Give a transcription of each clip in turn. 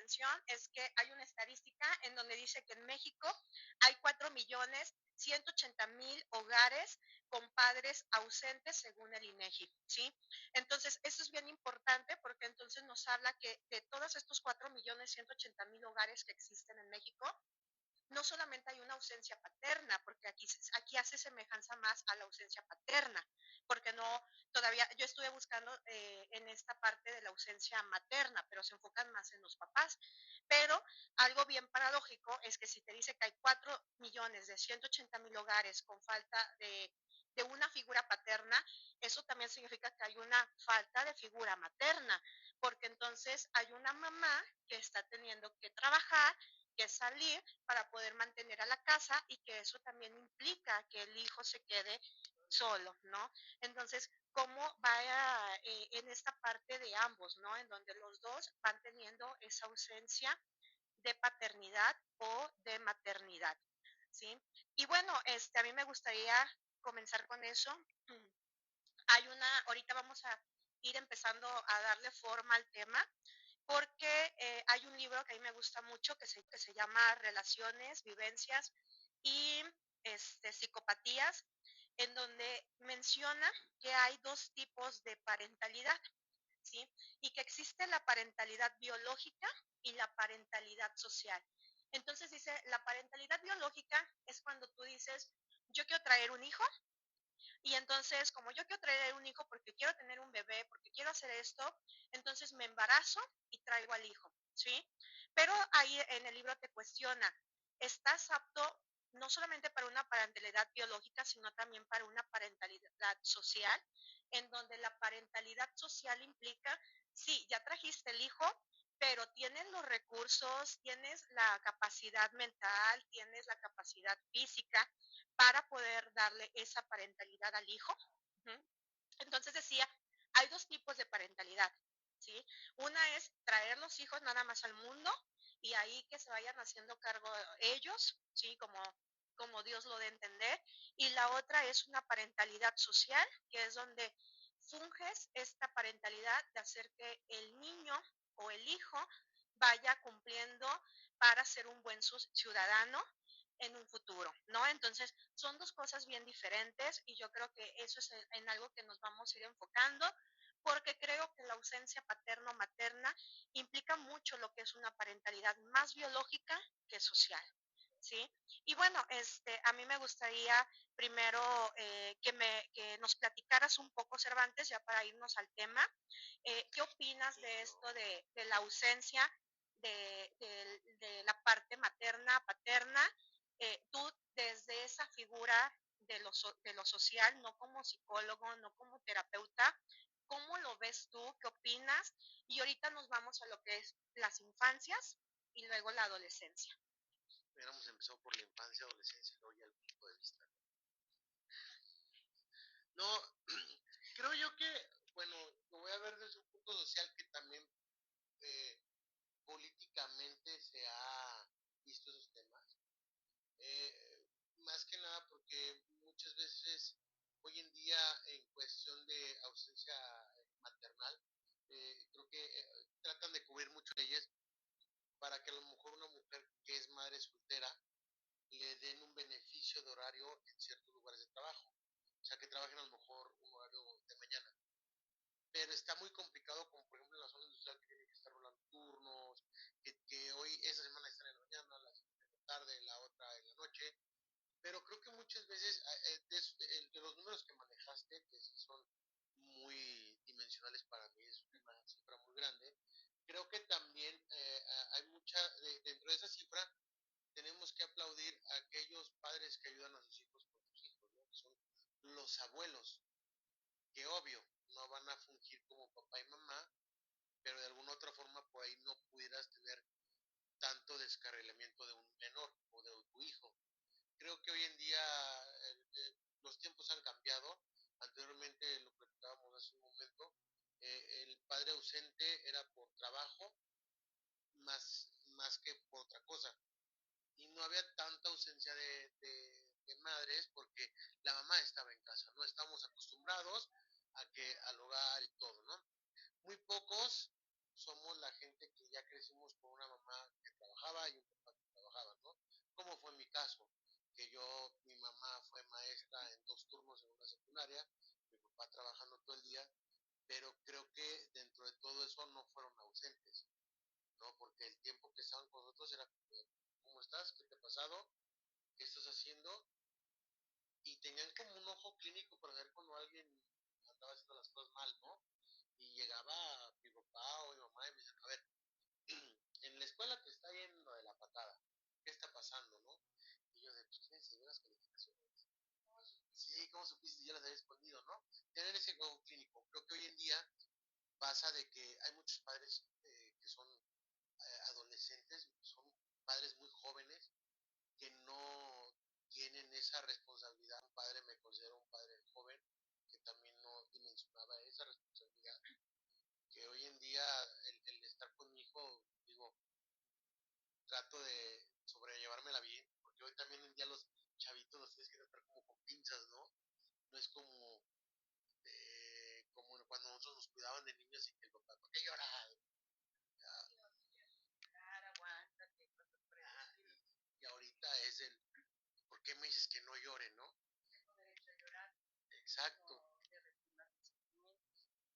atención es que hay una estadística en donde dice que en México hay 4.180.000 hogares con padres ausentes según el INEGI, ¿sí? Entonces, eso es bien importante porque entonces nos habla que de todos estos 4.180.000 hogares que existen en México, no solamente hay una ausencia paterna, porque aquí hace semejanza más a la ausencia paterna, porque no, todavía, yo estuve buscando en esta parte de la ausencia materna, pero se enfocan más en los papás. Pero algo bien paradójico es que si te dice que hay 4.180.000 hogares con falta de una figura paterna, eso también significa que hay una falta de figura materna, porque entonces hay una mamá que está teniendo que trabajar, que salir para poder mantener a la casa y que eso también implica que el hijo se quede solo, ¿no? Entonces, ¿cómo vaya en esta parte de ambos, ¿no? En donde los dos van teniendo esa ausencia de paternidad o de maternidad, ¿sí? Y bueno, a mí me gustaría comenzar con eso. Ahorita vamos a ir empezando a darle forma al tema, porque hay un libro que a mí me gusta mucho que se llama Relaciones, Vivencias y Psicopatías, en donde menciona que hay dos tipos de parentalidad, ¿sí? Y que existe la parentalidad biológica y la parentalidad social. Entonces dice, la parentalidad biológica es cuando tú dices, yo quiero traer un hijo, y entonces, como yo quiero traer un hijo porque quiero tener un bebé, porque quiero hacer esto, entonces me embarazo y traigo al hijo, ¿sí? Pero ahí en el libro te cuestiona, ¿estás apto no solamente para una parentalidad biológica, sino también para una parentalidad social? En donde la parentalidad social implica, sí, ya trajiste el hijo, pero tienes los recursos, tienes la capacidad mental, tienes la capacidad física para poder darle esa parentalidad al hijo. Entonces decía, hay dos tipos de parentalidad, ¿sí? Una es traer los hijos nada más al mundo y ahí que se vayan haciendo cargo ellos, ¿sí? Como Dios lo dé a entender. Y la otra es una parentalidad social, que es donde funges esta parentalidad de hacer que el niño o el hijo vaya cumpliendo para ser un buen ciudadano en un futuro, ¿no? Entonces, son dos cosas bien diferentes y yo creo que eso es en algo que nos vamos a ir enfocando, porque creo que la ausencia paterno-materna implica mucho lo que es una parentalidad más biológica que social, ¿sí? Y bueno, a mí me gustaría primero que nos platicaras un poco, Cervantes, ya para irnos al tema. ¿Qué opinas de esto de la ausencia de la parte materna, paterna? Tú desde esa figura de lo social, no como psicólogo, no como terapeuta, ¿cómo lo ves tú? ¿Qué opinas? Y ahorita nos vamos a lo que es las infancias y luego la adolescencia. Hubiéramos empezado por la infancia, adolescencia y luego ya el punto de vista. No, creo yo que, bueno, lo voy a ver desde un punto social que también eh, políticamente se ha visto esos temas. Más que nada porque muchas veces hoy en día en cuestión de ausencia maternal, creo que tratan de cubrir mucho leyes para que a lo mejor una mujer que es madre soltera le den un beneficio de horario en ciertos lugares de trabajo. O sea, que trabajen a lo mejor un horario de mañana. Pero está muy complicado, como por ejemplo en la zona industrial que tienen que estar rolando turnos, que hoy, esa semana están en la mañana, la siguiente en la tarde, la otra en la noche. Pero creo que muchas veces, de los números que manejaste, que son muy dimensionales para mí, es una cifra muy grande, creo que también hay mucha, dentro de esa cifra, tenemos que aplaudir a aquellos padres que ayudan a sus hijos con sus hijos, ¿no? Que son los abuelos, que obvio no van a fungir como papá y mamá, pero de alguna otra forma por ahí no pudieras tener tanto descarrilamiento de un menor o de tu hijo. Creo que hoy en día los tiempos han cambiado. Anteriormente lo platicábamos hace un momento. El padre ausente era por trabajo más que por otra cosa. Y no había tanta ausencia de madres porque la mamá estaba en casa, no estamos acostumbrados a que al hogar y todo, ¿no? Muy pocos somos la gente que ya crecimos con una mamá que trabajaba y un papá que trabajaba, ¿no? Como fue mi caso, que mi mamá fue maestra en 2 turnos en una secundaria, mi papá trabajando todo el día, pero creo que dentro de todo eso no fueron ausentes, ¿no? Porque el tiempo que estaban con nosotros era como, ¿cómo estás? ¿Qué te ha pasado? ¿Qué estás haciendo? Y tenían como un ojo clínico para ver cuando alguien andaba haciendo las cosas mal, ¿no? Y llegaba mi papá o mi mamá y me decían, a ver, en la escuela te está yendo de la patada, ¿qué está pasando, no? Y yo de, pues tienes segundas calificaciones. Sí, ¿cómo supiste? Si ya las había escondido, ¿no? Tener ese ojo clínico. Creo que hoy en día pasa de que hay muchos padres que son adolescentes, son padres muy jóvenes que no tienen esa responsabilidad. Un padre, me considero un padre joven que también no dimensionaba esa responsabilidad, que hoy en día el estar con mi hijo, digo, trato de sobrellevármela bien, porque hoy también en día los chavitos los tienes que tratar como con pinzas, ¿no? No es como cuando nosotros nos cuidaban de niños y que el papá, ¿por qué llora? Y ahorita es ¿por qué me dices que no llore, no? Exacto,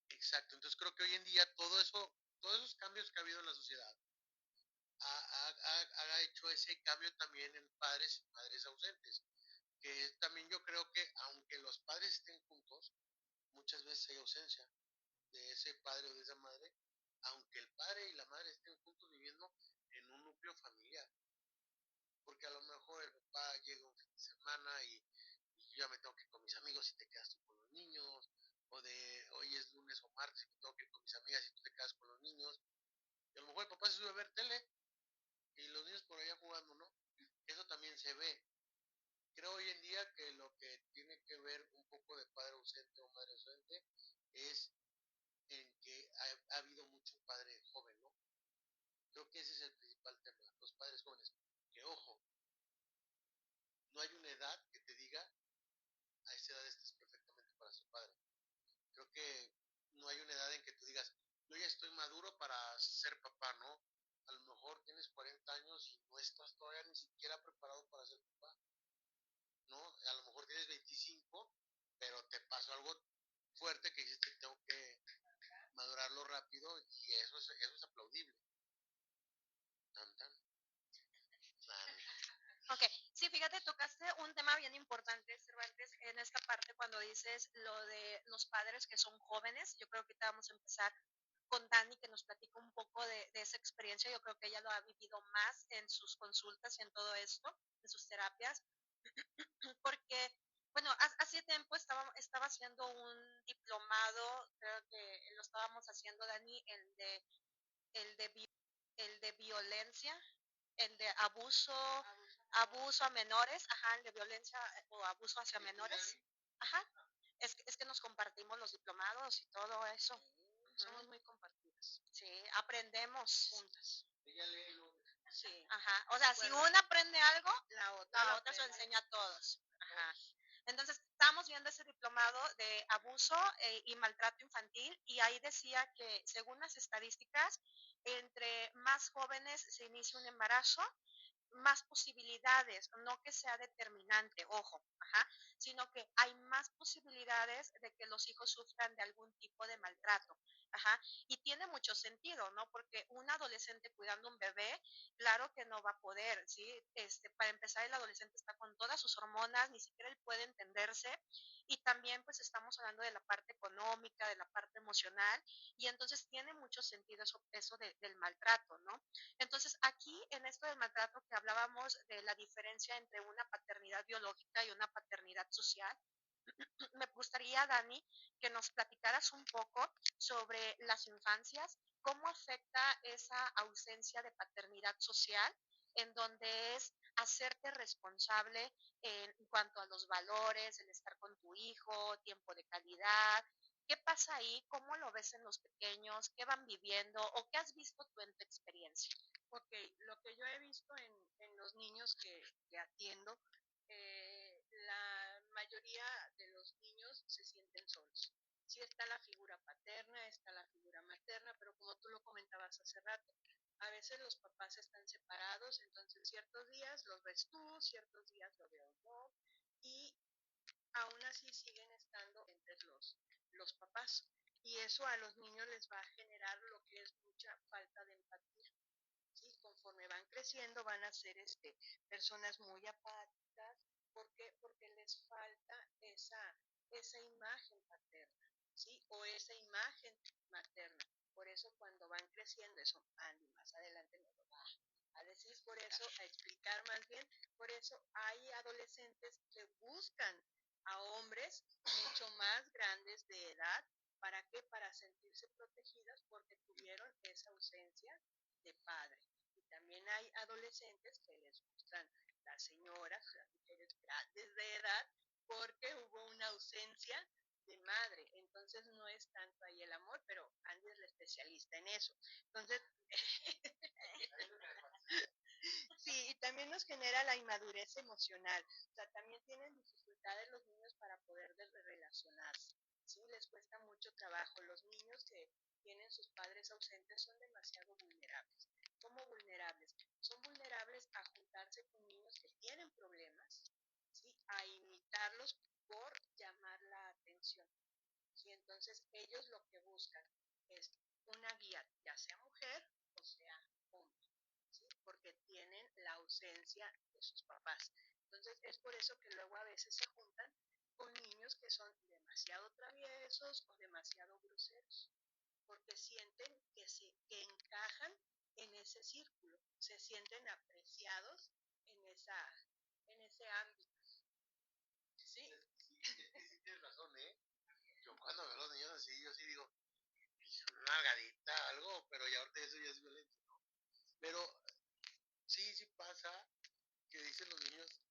exacto. Entonces creo que hoy en día todo eso, todos esos cambios que ha habido en la sociedad, ha hecho ese cambio también en padres y madres ausentes. Que también yo creo que aunque los padres estén juntos, muchas veces hay ausencia de ese padre o de esa madre, aunque el padre y la madre estén juntos viviendo en un núcleo familiar. Porque a lo mejor el papá llega un fin de semana y yo ya me tengo que ir con mis amigos y te quedas tú con los niños, o de hoy es lunes o martes y me tengo que ir con mis amigas y tú te quedas con los niños, y a lo mejor el papá se sube a ver tele y los niños por allá jugando, ¿no? Eso también se ve. Creo hoy en día que lo que tiene que ver un poco de padre ausente o madre ausente es en que ha habido mucho padre joven, ¿no? Creo que ese es el principal tema, los padres jóvenes. Que ojo, no hay una edad que te diga a esa edad estás perfectamente para ser padre. Creo que no hay una edad en que tú digas, yo ya estoy maduro para ser papá, ¿no? A lo mejor tienes 40 años y no estás todavía ni siquiera preparado para ser papá, ¿no? A lo mejor tienes 25, pero te pasó algo fuerte que dices que tengo que madurarlo rápido y eso es aplaudible. Tan, tan, tan. Ok, sí, fíjate, tocaste un tema bien importante, Cervantes, en esta parte cuando dices lo de los padres que son jóvenes. Yo creo que ahorita vamos a empezar con Dani, que nos platica un poco de esa experiencia. Yo creo que ella lo ha vivido más en sus consultas y en todo esto, en sus terapias, porque, bueno, hace tiempo estaba haciendo un diplomado, creo que lo estábamos haciendo, Dani, el de, vi- el de violencia, el de abuso a menores, ajá, el de violencia o abuso hacia menores, ajá. Es que nos compartimos los diplomados y todo eso. Somos muy compartidas. Sí, aprendemos juntas. Sí. Ajá. O sea, si una aprende algo, la otra se lo enseña a todos. Ajá. Entonces, estábamos viendo ese diplomado de abuso y maltrato infantil, y ahí decía que, según las estadísticas, entre más jóvenes se inicia un embarazo, más posibilidades, no que sea determinante, ojo, ajá, sino que hay más posibilidades de que los hijos sufran de algún tipo de maltrato, ajá, y tiene mucho sentido, ¿no? Porque un adolescente cuidando un bebé, claro que no va a poder, ¿sí? Para empezar, el adolescente está con todas sus hormonas, ni siquiera él puede entenderse, y también pues estamos hablando de la parte económica, de la parte emocional, y entonces tiene mucho sentido eso del maltrato, ¿no? Entonces, aquí en esto del maltrato que hablábamos de la diferencia entre una paternidad biológica y una paternidad social, me gustaría, Dani, que nos platicaras un poco sobre las infancias, cómo afecta esa ausencia de paternidad social, en donde es hacerte responsable en cuanto a los valores, el estar con tu hijo, tiempo de calidad. ¿Qué pasa ahí? ¿Cómo lo ves en los pequeños? ¿Qué van viviendo? ¿O qué has visto tú en tu experiencia? Ok, lo que yo he visto en los niños que atiendo, la mayoría de los niños se sienten solos. Sí está la figura paterna, está la figura materna, pero como tú lo comentabas hace rato, a veces los papás están separados, entonces ciertos días los ves tú, ciertos días lo veo yo, y aún así siguen estando entre los papás. Y eso a los niños les va a generar lo que es mucha falta de empatía. ¿Sí? Conforme van creciendo van a ser personas muy apáticas. ¿Por qué? Porque les falta esa imagen paterna, ¿sí? O esa imagen materna. Por eso cuando van creciendo, eso Andy más adelante me lo va a decir, por eso, a explicar más bien, por eso hay adolescentes que buscan a hombres mucho más grandes de edad. ¿Para qué? Para sentirse protegidas porque tuvieron esa ausencia de padre. Y también hay adolescentes que les gustan las señoras, las mujeres grandes de edad, porque hubo una ausencia de madre. Entonces no es tanto ahí el amor, pero Andy es la especialista en eso. Entonces, sí, y también nos genera la inmadurez emocional. O sea, también tienen dificultades los niños para poder relacionarse. Sí, les cuesta mucho trabajo. Los niños que tienen sus padres ausentes son demasiado vulnerables. ¿Cómo vulnerables? Son vulnerables a juntarse con niños que tienen problemas, ¿sí? A imitarlos por llamar la atención. ¿Sí? Entonces, ellos lo que buscan es una guía, ya sea mujer o sea hombre. ¿Sí? Porque tienen la ausencia de sus papás. Entonces es por eso que luego a veces se juntan con niños que son demasiado traviesos o demasiado groseros, porque sienten que encajan en ese círculo, se sienten apreciados en ese ámbito. ¿Sí? Sí, tienes razón, ¿eh? Yo cuando veo a los niños así, yo sí digo, una nalgadita, algo, pero ya ahorita eso ya es violencia, ¿no? Pero sí pasa que dicen los niños,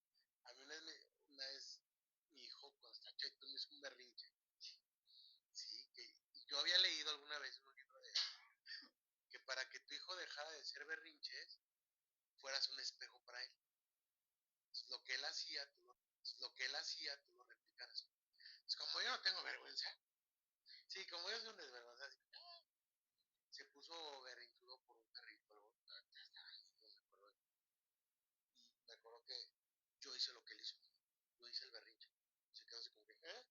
a mí una vez mi hijo cuando está chato me hizo un berrinche, sí, que y yo había leído alguna vez en un libro de que para que tu hijo dejara de ser berrinches, fueras un espejo para él. Lo que él hacía, lo que él hacía, tú lo replicaras. Es como yo no tengo vergüenza, sí, como yo soy un desvergonzado, se puso berrinchudo por un perrito, algo, no me acuerdo. Y me acuerdo que yo hice lo que él hizo, yo hice el berrinche. Se quedó así como que, ¿eh?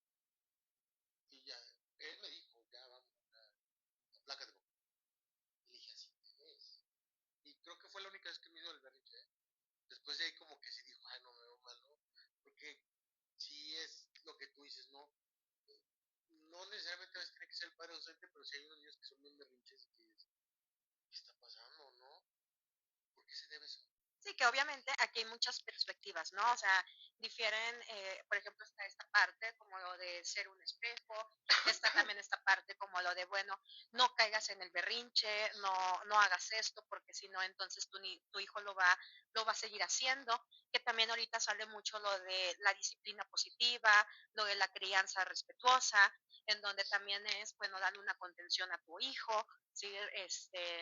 Y ya, él me dijo, ya vamos, aplácate, papá. Y le dije, así te ves. Y creo que fue la única vez que me hizo el berrinche, ¿eh? Después de ahí como que sí dijo, ay, no me veo mal, ¿no? Porque sí es lo que tú dices, ¿no? No necesariamente a veces tiene que ser el padre ausente, pero sí hay unos niños que son bien berrinches y que dices, ¿qué está pasando, no? ¿Por qué se debe eso? Sí, que obviamente aquí hay muchas perspectivas, ¿no? O sea, difieren, por ejemplo, está esta parte como lo de ser un espejo, está también esta parte como lo de, bueno, no caigas en el berrinche, no hagas esto, porque si no, entonces tu hijo lo va a seguir haciendo, que también ahorita sale mucho lo de la disciplina positiva, lo de la crianza respetuosa, en donde también es, bueno, darle una contención a tu hijo, ¿sí?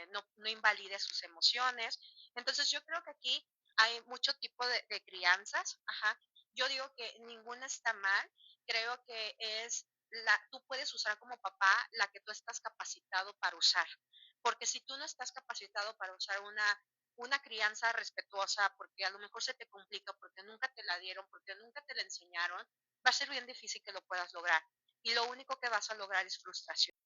No invalides sus emociones. Entonces yo creo que aquí hay mucho tipo de crianzas, ajá. Yo digo que ninguna está mal, creo que tú puedes usar como papá la que tú estás capacitado para usar, porque si tú no estás capacitado para usar una crianza respetuosa, porque a lo mejor se te complica, porque nunca te la dieron, porque nunca te la enseñaron, va a ser bien difícil que lo puedas lograr. Y lo único que vas a lograr es frustración.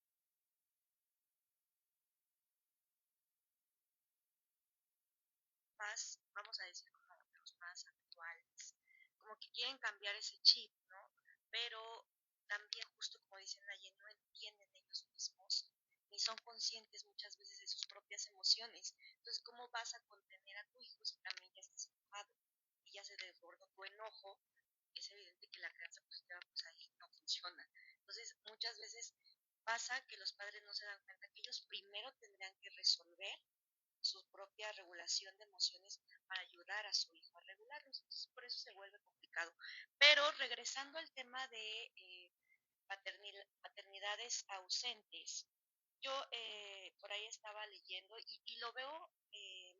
Más, vamos a decir, como los más actuales, como que quieren cambiar ese chip, ¿no? Pero también, justo como dicen allí, no entienden ellos mismos, ni son conscientes muchas veces de sus propias emociones. Entonces, ¿cómo vas a contener a tu hijo si también ya estás enojado y ya se desbordó tu enojo? Es evidente que la crianza positiva pues ahí no funciona. Entonces, muchas veces pasa que los padres no se dan cuenta que ellos primero tendrían que resolver su propia regulación de emociones para ayudar a su hijo a regularlos. Entonces, por eso se vuelve complicado. Pero regresando al tema de paternidades ausentes, yo por ahí estaba leyendo y lo veo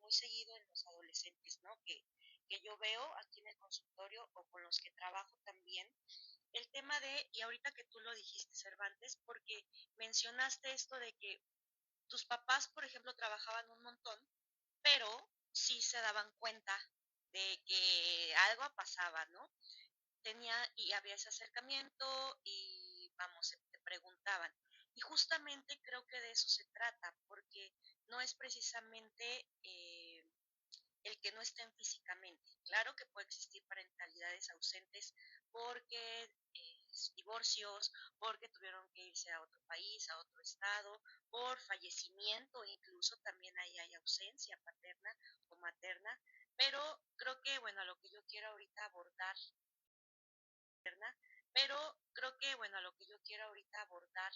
muy seguido en los adolescentes, ¿no? Que yo veo aquí en el consultorio o con los que trabajo también, el tema de, y ahorita que tú lo dijiste, Cervantes, porque mencionaste esto de que tus papás, por ejemplo, trabajaban un montón pero sí se daban cuenta de que algo pasaba, ¿no? Y había ese acercamiento y vamos, te preguntaban. Y justamente creo que de eso se trata, porque no es precisamente el que no estén físicamente. Claro que puede existir parentalidades ausentes porque divorcios, porque tuvieron que irse a otro país, a otro estado, por fallecimiento, incluso también ahí hay ausencia paterna o materna, pero creo que, bueno, a lo que yo quiero ahorita abordar, pero creo que, bueno, a lo que yo quiero ahorita abordar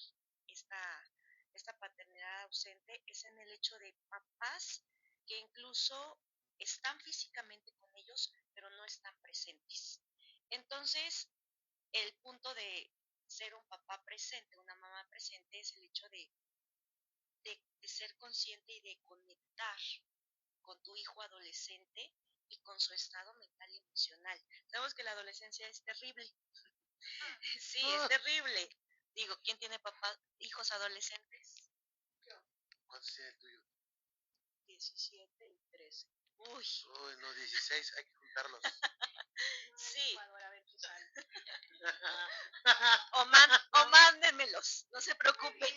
esta, esta paternidad ausente es en el hecho de papás que incluso están físicamente con ellos, pero no están presentes. Entonces, el punto de ser un papá presente, una mamá presente, es el hecho de ser consciente y de conectar con tu hijo adolescente y con su estado mental y emocional. Sabemos que la adolescencia es terrible. Sí, es terrible. Digo, ¿quién tiene papás, hijos adolescentes? ¿Cuántos tiene el tuyo? 17 y 13. Uy. Uy, no, 16, hay que juntarlos. Sí. A ver qué sale. O mándenmelos, no se preocupen.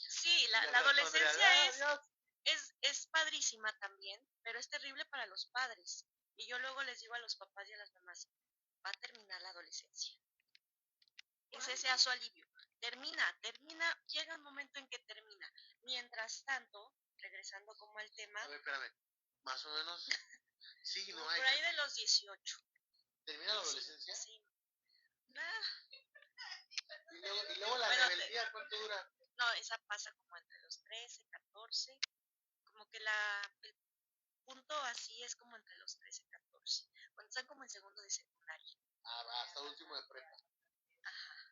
Sí, la adolescencia es padrísima también, pero es terrible para los padres. Y yo luego les digo a los papás y a las mamás, va a terminar la adolescencia. Ese sea su alivio. Termina, llega un momento en que termina. Mientras tanto, regresando como al tema. A ver, espérame, más o menos, sí, no hay. Por ahí de los 18. ¿Termina la adolescencia? Sí. Nah. Y luego la rebeldía, ¿cuánto dura? No, esa pasa como entre los 13, 14. Como que el punto así es como entre los 13 y 14. Cuando están como en segundo de secundaria. Hasta último de prepa. Ajá.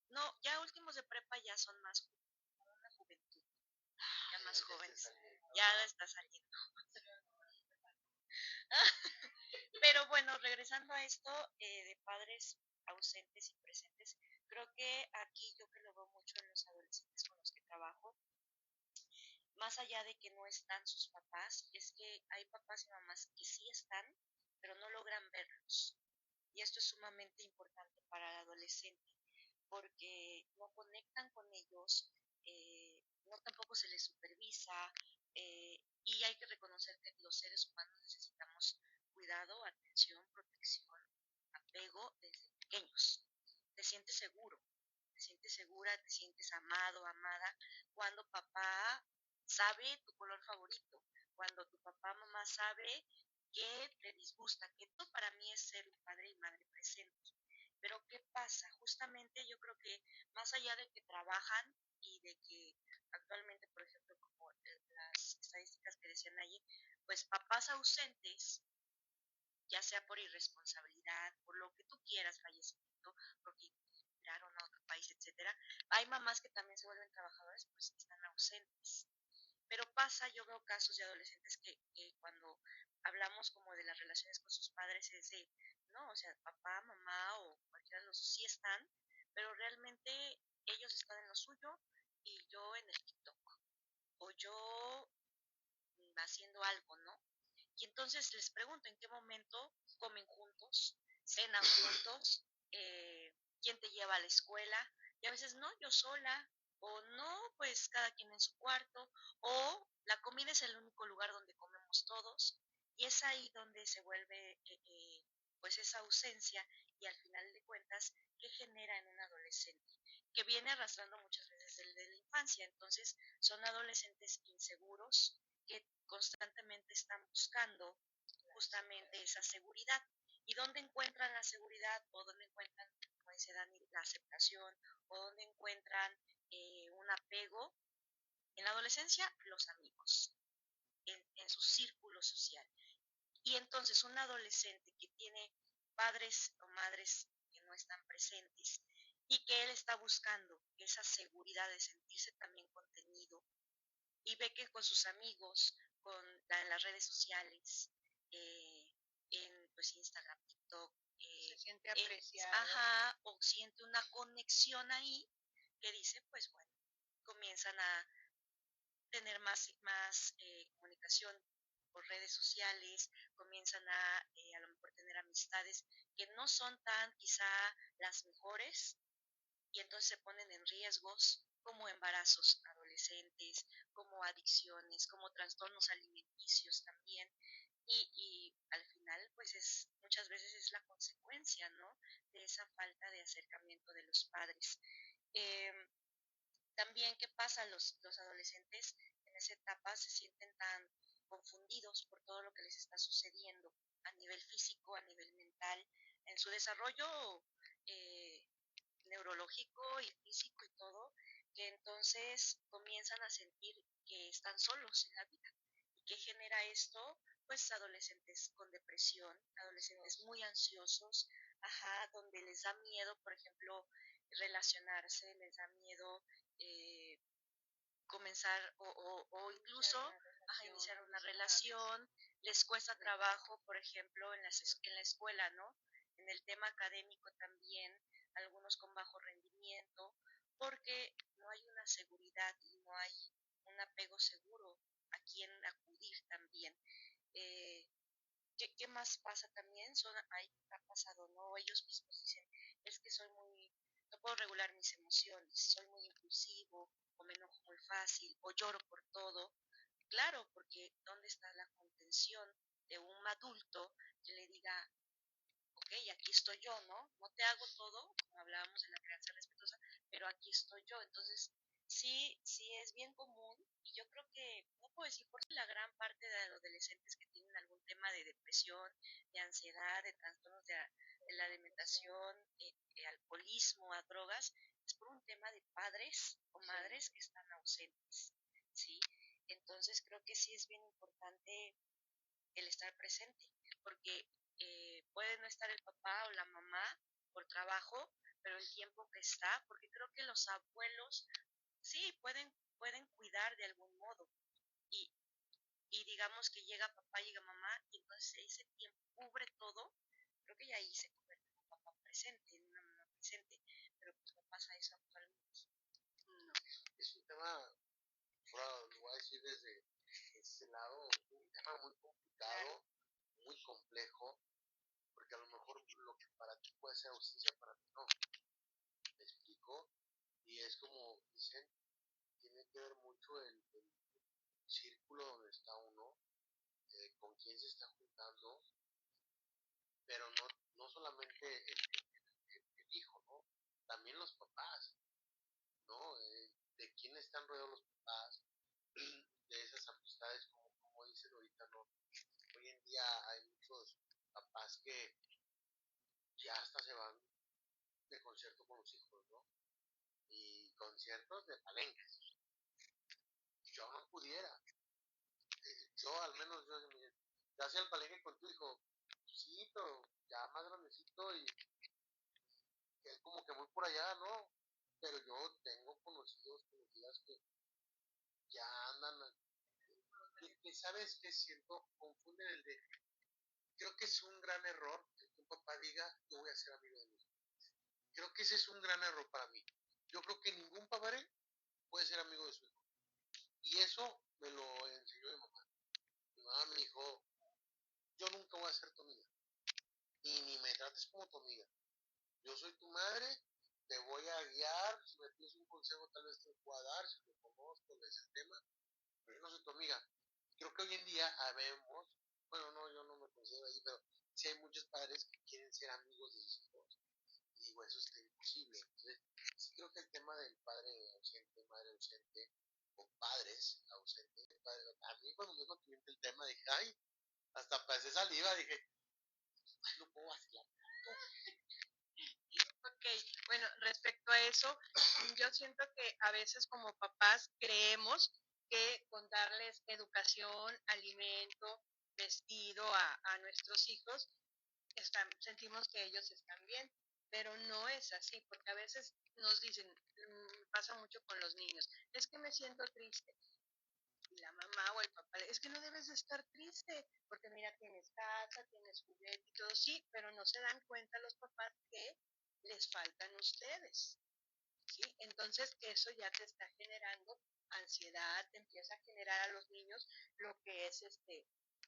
No, ya últimos de prepa ya son más una juventud. Ya más jóvenes. Ya está saliendo. Pero bueno, regresando a esto de padres ausentes y presentes, creo que aquí yo que lo veo mucho en los adolescentes con los que trabajo, más allá de que no están sus papás, es que hay papás y mamás que sí están, pero no logran verlos. Y esto es sumamente importante para el adolescente, porque no conectan con ellos, no tampoco se les supervisa, y hay que reconocer que los seres humanos necesitamos cuidado, atención, protección, apego desde pequeños. Te sientes seguro, te sientes segura, te sientes amado, amada, cuando papá sabe tu color favorito, cuando tu papá, mamá sabe que te disgusta, que esto para mí es ser un padre y madre presente. Pero ¿qué pasa? Justamente yo creo que más allá de que trabajan y de que actualmente, por ejemplo, como las estadísticas que decían allí, pues papás ausentes, ya sea por irresponsabilidad, por lo que tú quieras, fallecimiento, porque emigraron a otro país, etcétera. Hay mamás que también se vuelven trabajadoras, pues están ausentes. Pero pasa, yo veo casos de adolescentes que cuando hablamos como de las relaciones con sus padres es de, no, o sea, papá, mamá o cualquiera de los dos sí están, pero realmente ellos están en lo suyo y yo en el TikTok, o yo haciendo algo, ¿no? Y entonces les pregunto en qué momento comen juntos, cenan juntos, quién te lleva a la escuela, y a veces no, yo sola, o no, pues cada quien en su cuarto, o la comida es el único lugar donde comemos todos, y es ahí donde se vuelve pues esa ausencia, y al final de cuentas, ¿qué genera en un adolescente? Que viene arrastrando muchas veces desde la infancia, entonces son adolescentes inseguros, que constantemente están buscando justamente esa seguridad. ¿Y dónde encuentran la seguridad o dónde encuentran, como dice Dani, la aceptación o dónde encuentran un apego? En la adolescencia, los amigos, en su círculo social. Y entonces un adolescente que tiene padres o madres que no están presentes y que él está buscando esa seguridad de sentirse también contenido, y ve que con sus amigos, en las redes sociales, en pues Instagram, TikTok, se siente apreciado. O siente una conexión ahí que dice, pues bueno, comienzan a tener más comunicación por redes sociales, comienzan a lo mejor tener amistades que no son tan quizá las mejores y entonces se ponen en riesgos como embarazos adolescentes, como adicciones, como trastornos alimenticios también. Y al final, pues muchas veces es la consecuencia, ¿no? De esa falta de acercamiento de los padres. Eh, También, ¿qué pasa? Los adolescentes en esa etapa se sienten tan confundidos por todo lo que les está sucediendo a nivel físico, a nivel mental, en su desarrollo eh, neurológico y físico y todo, que entonces comienzan a sentir que están solos en la vida. ¿Y qué genera esto? Pues adolescentes con depresión, adolescentes muy ansiosos, ajá, donde les da miedo, por ejemplo, relacionarse, les da miedo eh, comenzar o incluso iniciar una relación, les cuesta trabajo, por ejemplo, en la escuela, ¿no? En el tema académico también, algunos con bajo rendimiento, porque no hay una seguridad y no hay un apego seguro a quien acudir también. Eh, ¿Qué más pasa también? Ha pasado, ¿no? Ellos mismos dicen, es que no puedo regular mis emociones, soy muy impulsivo, o me enojo muy fácil, o lloro por todo. Claro, porque ¿dónde está la contención de un adulto que le diga, ok, aquí estoy yo, ¿no? No te hago todo, como hablábamos de la crianza respetuosa, pero aquí estoy yo. Entonces, sí es bien común, y yo creo que, no puedo decir por la gran parte de los adolescentes que tienen algún tema de depresión, de ansiedad, de trastornos de la alimentación, alcoholismo, a drogas, es por un tema de padres o madres que están ausentes, ¿sí? Entonces, creo que sí es bien importante el estar presente, porque puede no estar el papá o la mamá por trabajo, pero el tiempo que está, porque creo que los abuelos sí pueden cuidar de algún modo y, y digamos que llega papá, llega mamá y entonces ese tiempo cubre todo, creo que ya ahí se convierte en un papá presente, en una mamá presente, pero pues no pasa eso actualmente. No. Es un tema, bueno, lo voy a decir desde ese lado, un tema muy complicado, muy complejo, porque a lo mejor lo que para ti puede ser ausencia, para mí no. Me explico. Y es como dicen, tiene que ver mucho el círculo donde está uno, con quién se está juntando, pero no solamente el hijo, ¿no? También los papás, ¿no? De quién están rodeados los papás, de esas amistades, como dicen ahorita, ¿no? Hoy en día hay muchos papás que ya hasta se van de concierto con los hijos, ¿no? Y conciertos de palenques. Yo no pudiera. Yo, al menos, ya hacía el palenque con tu hijo. Sí, pero ya más grandecito y es como que muy por allá, ¿no? Pero yo tengo conocidas que ya andan, que sabes que siento, confunden el de, creo que es un gran error que un papá diga, yo voy a ser amigo de mi hijo. Creo que ese es un gran error para mí. Yo creo que ningún padre puede ser amigo de su hijo. Y eso me lo enseñó mi mamá. Mi mamá me dijo, yo nunca voy a ser tu amiga. Y ni me trates como tu amiga. Yo soy tu madre, te voy a guiar, si me pides un consejo tal vez te lo pueda dar, si lo conozco, de ese tema, pero yo no soy tu amiga. Creo que hoy en día habemos, bueno, no, yo no me considero ahí, pero sí hay muchos padres que quieren ser amigos de sus hijos. Y digo, eso está imposible. Entonces, sí creo que el tema del padre ausente, madre ausente, o padres ausentes, a mí cuando me dijo el tema dije, ay, hasta pasé saliva, dije, ay, no puedo vacilar. Ok, bueno, respecto a eso, yo siento que a veces como papás creemos que con darles educación, alimento, vestido a nuestros hijos, sentimos que ellos están bien, pero no es así, porque a veces nos dicen, pasa mucho con los niños, es que me siento triste. Y la mamá o el papá, es que no debes de estar triste, porque mira, tienes casa, tienes juguete y todo, sí, pero no se dan cuenta los papás que les faltan ustedes, ¿sí? Entonces eso ya te está generando ansiedad, te empieza a generar a los niños lo que es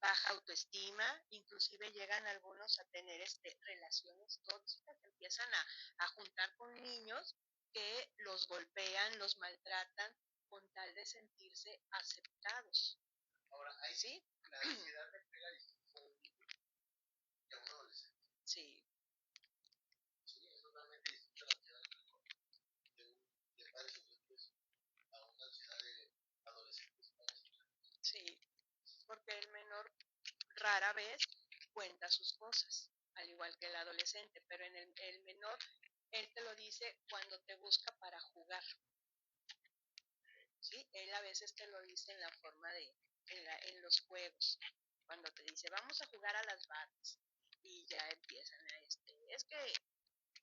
baja autoestima, inclusive llegan algunos a tener relaciones tóxicas, empiezan a juntar con niños que los golpean, los maltratan con tal de sentirse aceptados. Ahora, ahí ¿Sí? la ansiedad le pega distinto a un niño que a un adolescente. Sí, Sí, es totalmente distinto a la ansiedad de padres adultos a una ansiedad de adolescentes. sí, porque el menor rara vez cuenta sus cosas, al igual que el adolescente, pero en el menor, él te lo dice cuando te busca para jugar, ¿sí? Él a veces te lo dice en la forma en los juegos, cuando te dice, vamos a jugar a las Barbies, y ya empiezan es que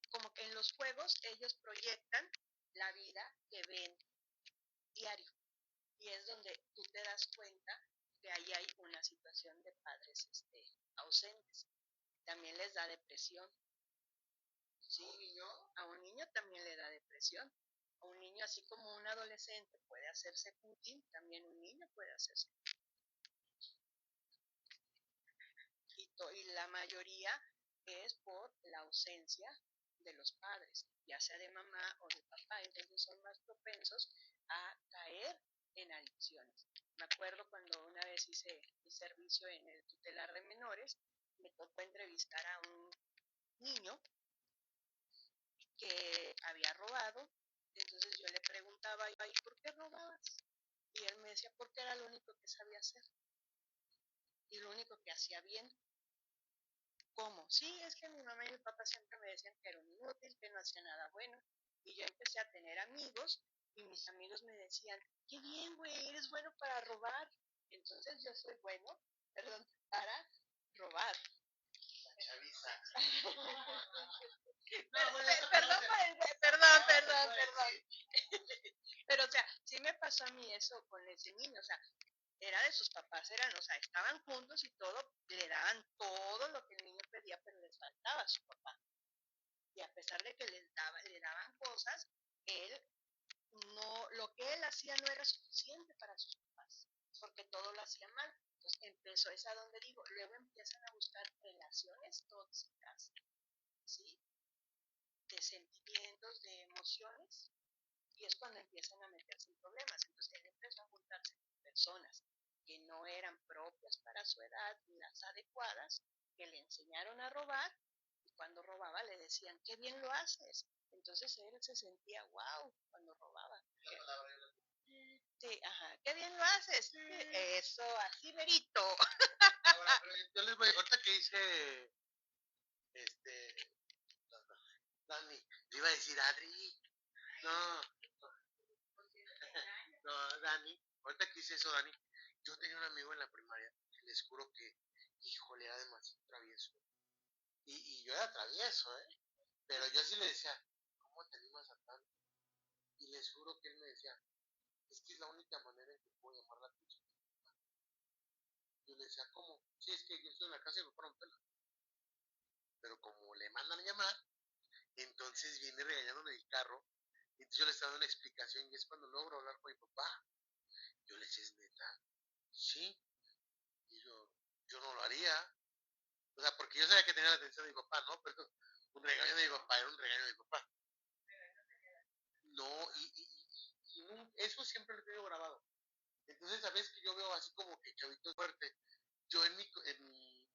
como que en los juegos ellos proyectan la vida que ven diario, y es donde tú te das cuenta que ahí hay una situación de padres ausentes. También les da depresión. ¿Sí? A un niño también le da depresión. A un niño, así como un adolescente puede hacerse Putin, también un niño puede hacerse. Y la mayoría es por la ausencia de los padres, ya sea de mamá o de papá, entonces son más propensos a caer en adicciones. Me acuerdo cuando una vez hice mi servicio en el tutelar de menores, me tocó entrevistar a un niño que había robado, entonces yo le preguntaba, ¿y por qué robabas? Y él me decía, porque era lo único que sabía hacer y lo único que hacía bien. ¿Cómo? Sí, es que mi mamá y mi papá siempre me decían que era un inútil, que no hacía nada bueno. Y yo empecé a tener amigos y mis amigos me decían, qué bien, güey, eres bueno para robar. Entonces yo soy bueno, perdón, para robar. La chaviza. Perdón. Pero, o sea, sí me pasó a mí eso con ese niño, o sea, era de sus papás, o sea, estaban juntos y todo, le daban todo lo que el niño pedía, pero les faltaba a su papá. Y a pesar de que le daban cosas, él no, lo que él hacía no era suficiente para sus papás, porque todo lo hacía mal. Entonces empezó, es a donde digo, luego empiezan a buscar relaciones tóxicas, ¿sí? De sentimientos, de emociones, y es cuando empiezan a meterse en problemas. Entonces él empezó a juntarse con personas que no eran propias para su edad ni las adecuadas, que le enseñaron a robar, y cuando robaba le decían, qué bien lo haces. Entonces él se sentía wow cuando robaba. Sí, ajá, qué bien lo haces. Eso, así verito. Ahora, pero yo les voy, ahorita que dice, Dani, le iba a decir Adri, no, no, Dani, ahorita que hice eso, Dani, yo tenía un amigo en la primaria, que les juro que, híjole, era demasiado travieso. Y yo era travieso, ¿eh? Pero yo sí le decía, ¿cómo te animas a tanto? Y les juro que él me decía, es que es la única manera en que puedo llamar la atención. Yo le decía, ¿cómo? Sí, es que yo estoy en la casa y me paro pela. Pero como le mandan a llamar, entonces viene regañándome del carro. Y entonces yo le estaba dando una explicación y es cuando logro hablar con mi papá. Yo le decía, ¿es neta? Sí. Y yo no lo haría. O sea, porque yo sabía que tenía la atención de mi papá, ¿no? Pero un regaño de mi papá era un regaño de mi papá. No, eso siempre lo he tenido grabado. Entonces, a veces que yo veo así como que chavito fuerte, yo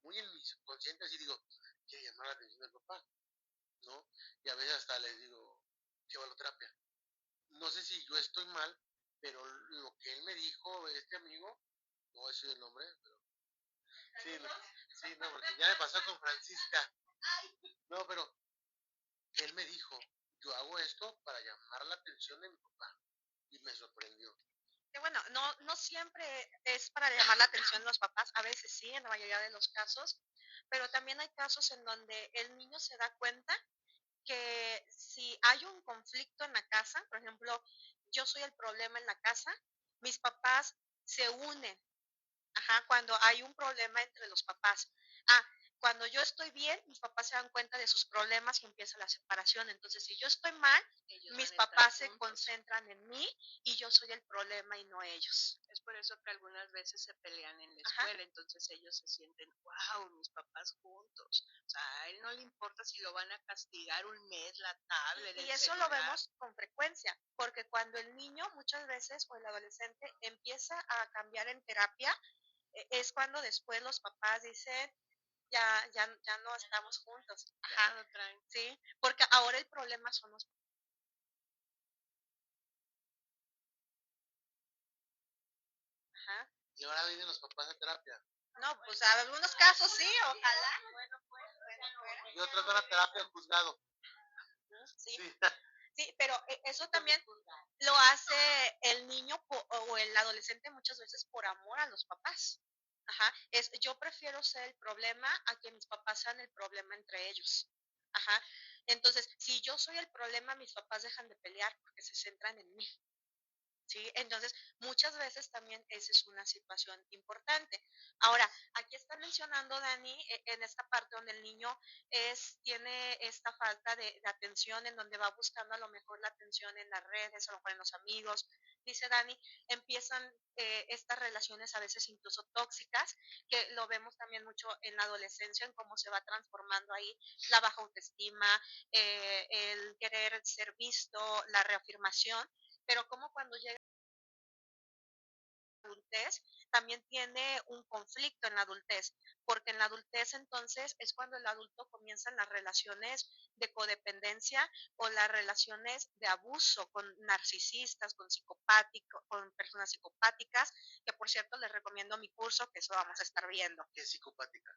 muy en mi subconsciente así digo, quiere llamar la atención del papá, ¿no? Y a veces hasta les digo, llévalo a terapia. No sé si yo estoy mal, pero lo que él me dijo, este amigo, no voy a decir el nombre, pero sí, no, sí, no, porque ya me pasó con Francisca. No, pero él me dijo, yo hago esto para llamar la atención de mi papá. Y me sorprendió. Que bueno, no siempre es para llamar la atención de los papás, a veces sí, en la mayoría de los casos, pero también hay casos en donde el niño se da cuenta que si hay un conflicto en la casa, por ejemplo, yo soy el problema en la casa, mis papás se unen, ajá, cuando hay un problema entre los papás. Ah, Cuando yo estoy bien, mis papás se dan cuenta de sus problemas y empieza la separación. Entonces, si yo estoy mal, mis papás se concentran en mí y yo soy el problema y no ellos. Es por eso que algunas veces se pelean en la escuela, entonces ellos se sienten, wow, mis papás juntos. O sea, a él no le importa si lo van a castigar un mes, la tablet, y eso lo vemos con frecuencia, porque cuando el niño muchas veces o el adolescente empieza a cambiar en terapia, es cuando después los papás dicen, ya no estamos juntos. Ajá, lo traen. Sí, porque ahora el problema son los papás. Ajá. Y ahora vienen los papás a terapia. No, pues en algunos casos sí, ojalá. Bueno, pues, y otros van a terapia al juzgado. Sí. Sí, pero eso también lo hace el niño o el adolescente muchas veces por amor a los papás. Ajá, yo prefiero ser el problema a que mis papás sean el problema entre ellos. Ajá, entonces, si yo soy el problema, mis papás dejan de pelear porque se centran en mí. ¿Sí? Entonces, muchas veces también esa es una situación importante. Ahora, aquí está mencionando Dani, en esta parte donde el niño tiene esta falta de atención, en donde va buscando a lo mejor la atención en las redes, a lo mejor en los amigos. Dice Dani, empiezan estas relaciones a veces incluso tóxicas, que lo vemos también mucho en la adolescencia, en cómo se va transformando ahí la baja autoestima, el querer ser visto, la reafirmación, pero como cuando llega la adultez, también tiene un conflicto en la adultez, porque en la adultez entonces es cuando el adulto comienzan las relaciones de codependencia o las relaciones de abuso con narcisistas, con psicopáticos, con personas psicopáticas, que por cierto les recomiendo mi curso, que eso vamos a estar viendo. ¿Qué es psicopática?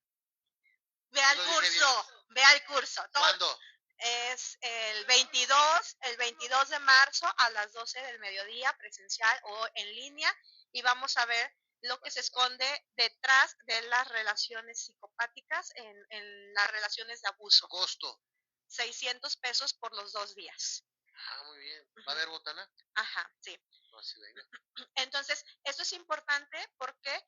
Vea el curso. ¿Cuándo? Es el 22 de marzo a las 12 del mediodía, presencial o en línea, y vamos a ver lo que se esconde detrás de las relaciones psicopáticas en las relaciones de abuso. Costo. 600 pesos por los 2 días. Ah, muy bien. ¿Va a haber botana? Ajá, sí. No, sí, venga. Entonces, esto es importante porque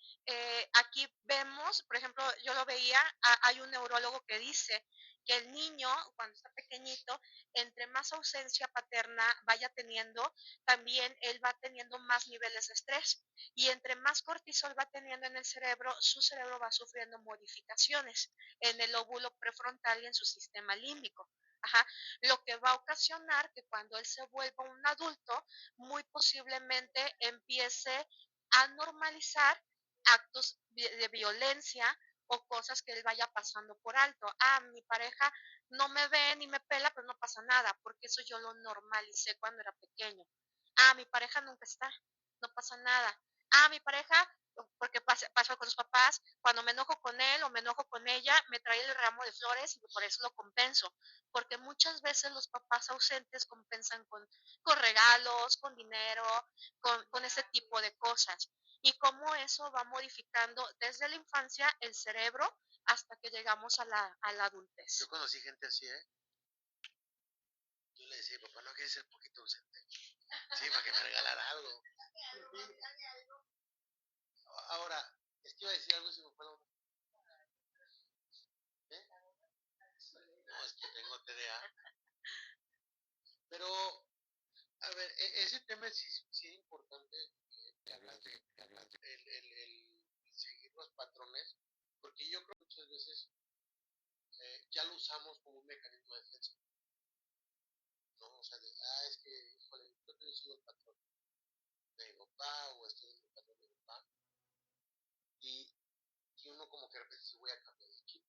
aquí vemos, por ejemplo, yo lo veía, hay un neurólogo que dice que el niño, cuando está pequeñito, entre más ausencia paterna vaya teniendo, también él va teniendo más niveles de estrés. Y entre más cortisol va teniendo en el cerebro, su cerebro va sufriendo modificaciones en el lóbulo prefrontal y en su sistema límbico. Ajá. Lo que va a ocasionar que cuando él se vuelva un adulto, muy posiblemente empiece a normalizar actos de violencia o cosas que él vaya pasando por alto. Mi pareja no me ve ni me pela, pero no pasa nada, porque eso yo lo normalicé cuando era pequeño. Mi pareja nunca está, no pasa nada. Mi pareja, porque pasó con sus papás, cuando me enojo con él o me enojo con ella, me trae el ramo de flores y por eso lo compenso, porque muchas veces los papás ausentes compensan con regalos, con dinero, con ese tipo de cosas. Y cómo eso va modificando desde la infancia el cerebro hasta que llegamos a la adultez. Yo conocí gente así, ¿eh? Yo le decía, papá, ¿no quieres ser poquito ausente? Sí, para que me regalara algo. Ahora, es que iba a decir algo y se me fue la onda. ¿Eh? No, es que tengo TDA. Pero, a ver, ese tema sí es importante que hablas de el seguir los patrones, porque yo creo que muchas veces ya lo usamos como un mecanismo de defensa. ¿No? O sea, es que, híjole, yo que sigo el patrón de mi papá o estoy en el patrón de mi papá. Y uno como que de repente se voy a cambiar de chip.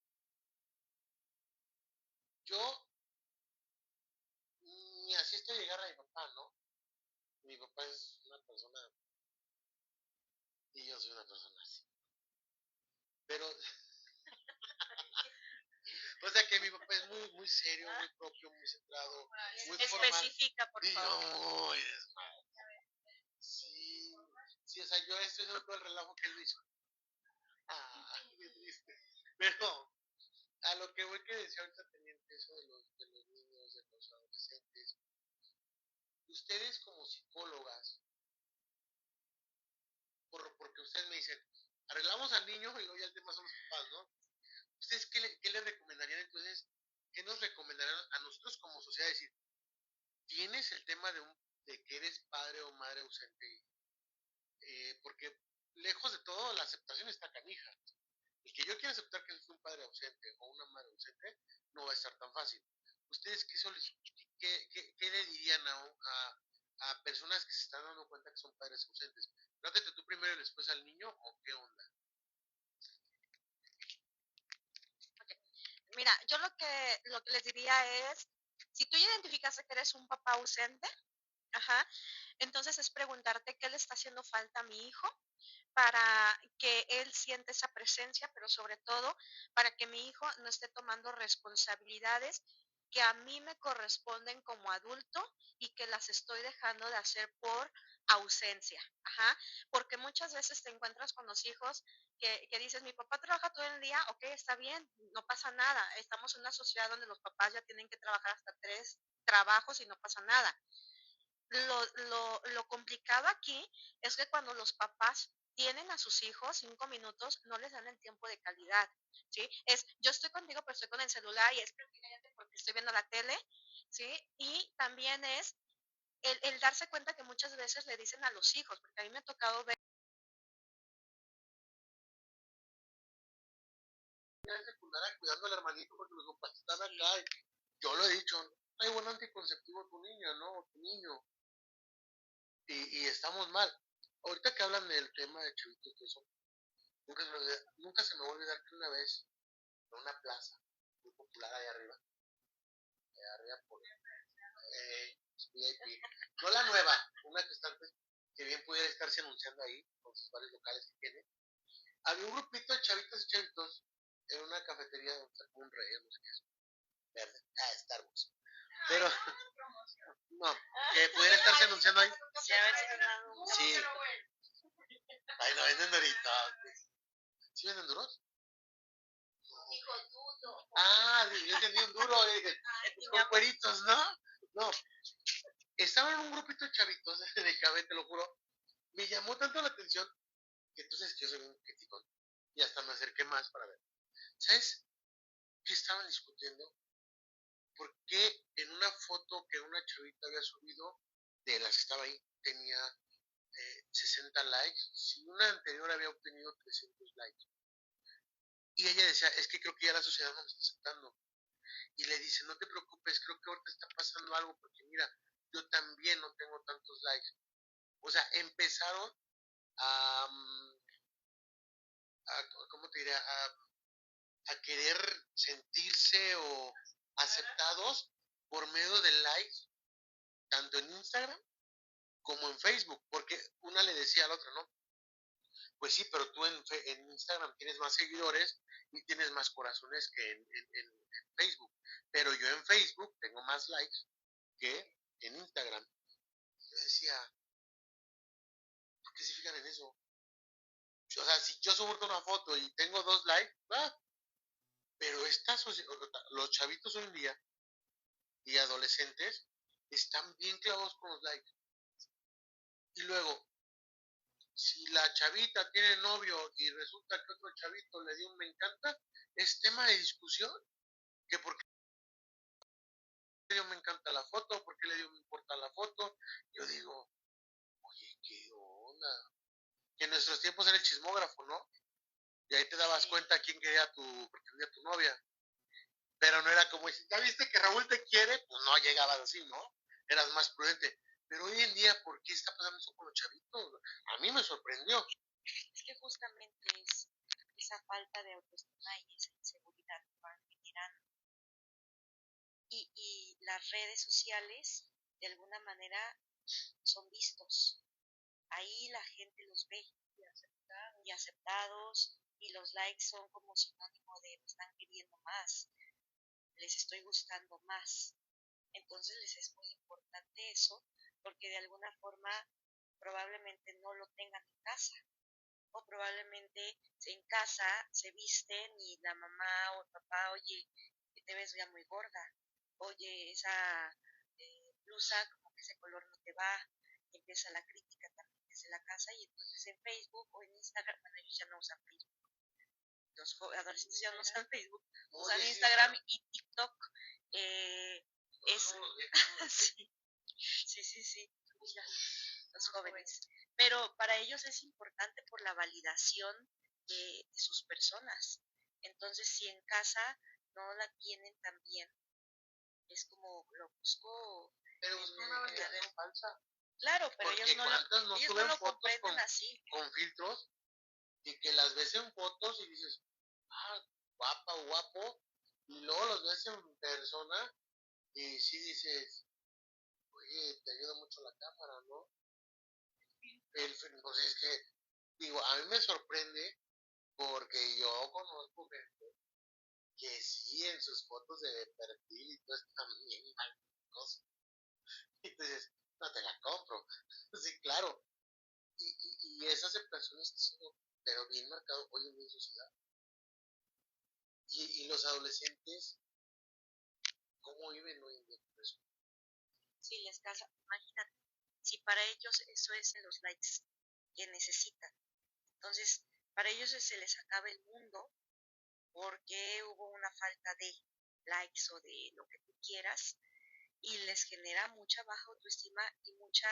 Yo ni así estoy llegar a mi papá, ¿no? Mi papá es una persona y yo soy una persona así. Pero, o sea que mi papá es muy, muy serio, muy propio, muy centrado, muy formal. Especifica, por favor. Y yo, sí, sí, o sea, yo estoy haciendo todo el relajo que él hizo. Qué triste. Pero, a lo que voy que decía ahorita teniente eso de los niños, de los adolescentes, ustedes como psicólogas, porque ustedes me dicen, arreglamos al niño y luego ya el tema son los papás, ¿no? ¿Ustedes qué le recomendarían entonces? ¿Qué nos recomendarían a nosotros como sociedad? Decir, tienes el tema de que eres padre o madre ausente, porque lejos de todo la aceptación está canija. El que yo quiera aceptar que es un padre ausente o una madre ausente no va a estar tan fácil. ¿Ustedes qué le dirían a personas que se están dando cuenta que son padres ausentes? ¿Trátete tú primero y después al niño o qué onda? Mira, yo lo que les diría es, si tú identificas que eres un papá ausente, ajá, entonces es preguntarte qué le está haciendo falta a mi hijo para que él siente esa presencia, pero sobre todo para que mi hijo no esté tomando responsabilidades que a mí me corresponden como adulto y que las estoy dejando de hacer por ausencia. Ajá. Porque muchas veces te encuentras con los hijos que dices, mi papá trabaja todo el día, ok, está bien, no pasa nada. Estamos en una sociedad donde los papás ya tienen que trabajar hasta 3 trabajos y no pasa nada. Lo complicado aquí es que cuando los papás tienen a sus hijos 5 minutos, no les dan el tiempo de calidad, ¿sí? Es, yo estoy contigo, pero estoy con el celular y es porque estoy viendo la tele, ¿sí? Y también es el darse cuenta que muchas veces le dicen a los hijos, porque a mí me ha tocado ver En secundaria cuidando al hermanito porque los papás están acá. Yo lo he dicho, no hay buen anticonceptivo tu niña, ¿no? O tu niño. Y estamos mal. Ahorita que hablan del tema de chavitos y eso, nunca se me va a olvidar que una vez en una plaza muy popular allá arriba por VIP, no la nueva, una que está antes, que bien pudiera estarse anunciando ahí con sus varios locales que tiene. Había un grupito de chavitos y chavitos en una cafetería donde sacó un rey, no sé qué es, verde, Starbucks. Pero, no, que pudiera estarse anunciando ahí. Sí. Ay, no venden doritos. ¿Sí venden duros? Ah, yo entendí un duro, dije, con cueritos, ¿no? No, estaba en un grupito de chavitos de cabeza, te lo juro. Me llamó tanto la atención que entonces yo soy un crítico y hasta me acerqué más para ver. ¿Sabes qué estaban discutiendo? ¿Por qué en una foto que una chavita había subido de las que estaba ahí tenía 60 likes, si una anterior había obtenido 300 likes? Y ella decía, es que creo que ya la sociedad no me está aceptando. Y le dice, no te preocupes, creo que ahorita está pasando algo porque mira, yo también no tengo tantos likes. O sea, empezaron a, ¿cómo te diría? A querer sentirse o aceptados por medio de likes, tanto en Instagram como en Facebook, porque una le decía a la otra, ¿no? Pues sí, pero tú en Instagram tienes más seguidores y tienes más corazones que en Facebook, pero yo en Facebook tengo más likes que en Instagram. Yo decía, ¿por qué se fijan en eso? O sea, si yo subo una foto y tengo 2 likes, va, pero los chavitos hoy en día y adolescentes están bien clavados con los likes. Y luego, si la chavita tiene novio y resulta que otro chavito le dio un me encanta, es tema de discusión. Que por qué le dio me encanta la foto, por qué le dio me importa la foto. Yo digo, oye, ¿qué onda? Que en nuestros tiempos era el chismógrafo, ¿no? Y ahí te dabas cuenta quién quería pretendía tu novia. Pero no era como, ya viste que Raúl te quiere, pues no llegabas así, ¿no? Eras más prudente. Pero hoy en día, ¿por qué está pasando eso con los chavitos? A mí me sorprendió. es que justamente es esa falta de autoestima y esa inseguridad que van generando. Y las redes sociales, de alguna manera, son vistos. Ahí la gente los ve y aceptados y los likes son como sinónimo de me están queriendo más, les estoy gustando más. Entonces les es muy importante eso porque de alguna forma probablemente no lo tengan en casa o probablemente en casa se visten y la mamá o el papá, oye, que te ves ya muy gorda, oye, esa blusa como que ese color no te va, y empieza la crítica también desde la casa y entonces en Facebook o en Instagram, bueno, ellos ya no usan Facebook, los los adolescentes ya no usan Facebook, Oye, usan sí, Instagram claro. y TikTok. Es, No, los viejos, ¿no? sí, ya, los jóvenes. Pero para ellos es importante por la validación de sus personas. Entonces, si en casa no la tienen tan bien, es como lo busco Pero es una en la red. validación falsa. Claro, pero Porque ellos no cuántas no ellos no suben lo fotos comprenden así. con filtros y que las ves en fotos y dices, ah, guapa o guapo, y luego los ves en persona y sí dices, oye, te ayuda mucho la cámara, ¿no? Pues es que, digo, a mí me sorprende porque yo conozco gente que sí en sus fotos de perfil y todo están bien malditos. Y entonces, no te la compro. Sí, claro. Y esa aceptación está siendo, pero bien marcado hoy en día en sociedad. Y los adolescentes, ¿cómo viven hoy en día con eso? Si les casa, imagínate, si para ellos eso es los likes que necesitan. Entonces, para ellos se les acaba el mundo porque hubo una falta de likes o de lo que tú quieras y les genera mucha baja autoestima y mucha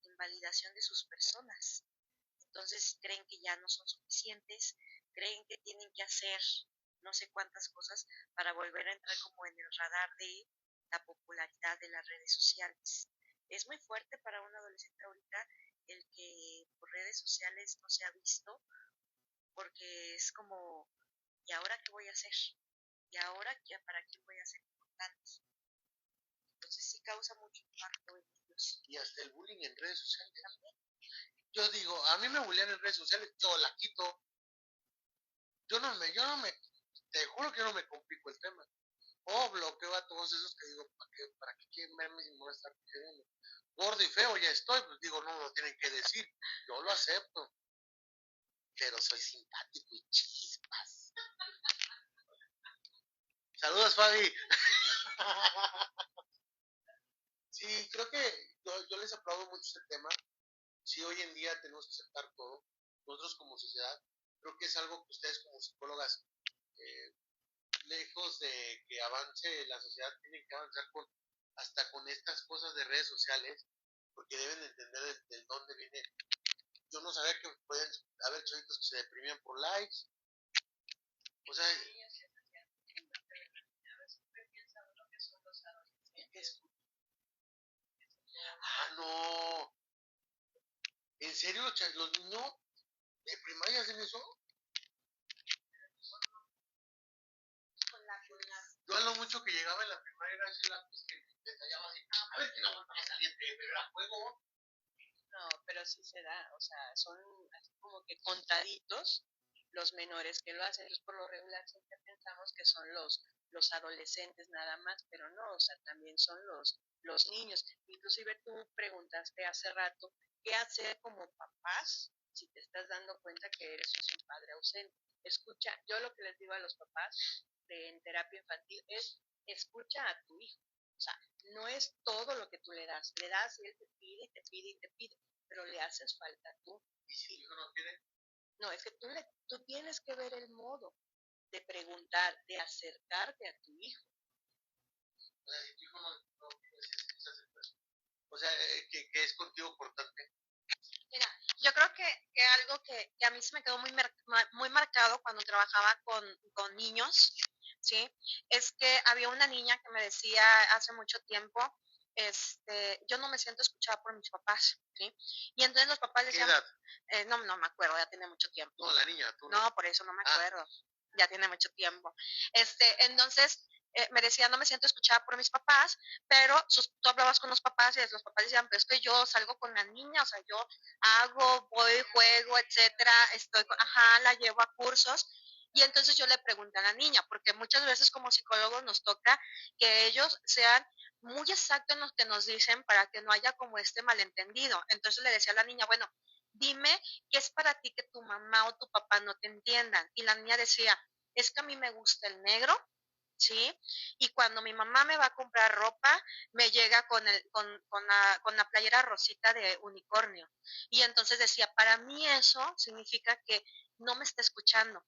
invalidación de sus personas. Entonces creen que ya no son suficientes, creen que tienen que hacer no sé cuántas cosas para volver a entrar como en el radar de la popularidad de las redes sociales. Es muy fuerte para un adolescente ahorita el que por redes sociales no se ha visto, porque es como, ¿y ahora qué voy a hacer? ¿Y ahora qué, para quién voy a ser importante? Entonces sí causa mucho impacto en ellos. Y hasta el bullying en redes sociales. Yo digo, a mí me bullean en redes sociales, yo la quito. Yo no me, te juro que yo no me complico el tema. O bloqueo a todos esos que digo, ¿para qué quieren verme si no voy a estar queriendo? Gordo y feo ya estoy, pues digo, no lo tienen que decir. Yo lo acepto. Pero soy simpático y chispas. Saludos, Fabi. Sí, creo que yo les aplaudo mucho este tema. Sí, hoy en día tenemos que aceptar todo. Nosotros como sociedad, creo que es algo que ustedes como psicólogas, eh, lejos de que avance la sociedad, tienen que avanzar hasta con estas cosas de redes sociales, porque deben entender del dónde viene. Yo no sabía que pueden haber chavitos que se deprimían por likes. O sea, no. ¿En serio los niños de primaria hacen eso? Yo a lo mucho que llegaba en la primaria era ese lápiz que detallaba así. A ver si no va a salir pero era juego. No, pero sí se da, o sea, son así como que contaditos los menores que lo hacen. Entonces, por lo regular siempre pensamos que son los adolescentes nada más, pero no, o sea, también son los niños. Inclusive tú preguntaste hace rato, ¿qué hacer como papás si te estás dando cuenta que eres un padre ausente? Escucha, yo lo que les digo a los papás en terapia infantil es, escucha a tu hijo. O sea, no es todo lo que tú le das y él te pide y te pide y te pide, pero le haces falta tú. ¿Y si el hijo no quiere? No, es que tú tienes que ver el modo de preguntar, de acercarte a tu hijo. O sea, si tu hijo no quiere esa aceptación. O sea, que es contigo cortante. Mira, yo creo que algo que a mí se me quedó muy marcado cuando trabajaba con niños, ¿sí? Es que había una niña que me decía hace mucho tiempo, yo no me siento escuchada por mis papás, ¿sí? Y entonces los papás ¿Qué decían, edad? no me acuerdo, ya tiene mucho tiempo. No, la niña, tú no. No, por eso no me acuerdo, ya tiene mucho tiempo. Entonces me decía, no me siento escuchada por mis papás, pero tú hablabas con los papás y los papás decían, pero es que yo salgo con la niña, o sea, yo hago, voy, juego, etcétera, ajá, la llevo a cursos. Y entonces yo le pregunté a la niña, porque muchas veces como psicólogos nos toca que ellos sean muy exactos en lo que nos dicen para que no haya como este malentendido. Entonces le decía a la niña, bueno, dime qué es para ti que tu mamá o tu papá no te entiendan. Y la niña decía, es que a mí me gusta el negro, ¿sí? Y cuando mi mamá me va a comprar ropa, me llega con la playera rosita de unicornio. Y entonces decía, para mí eso significa que no me está escuchando.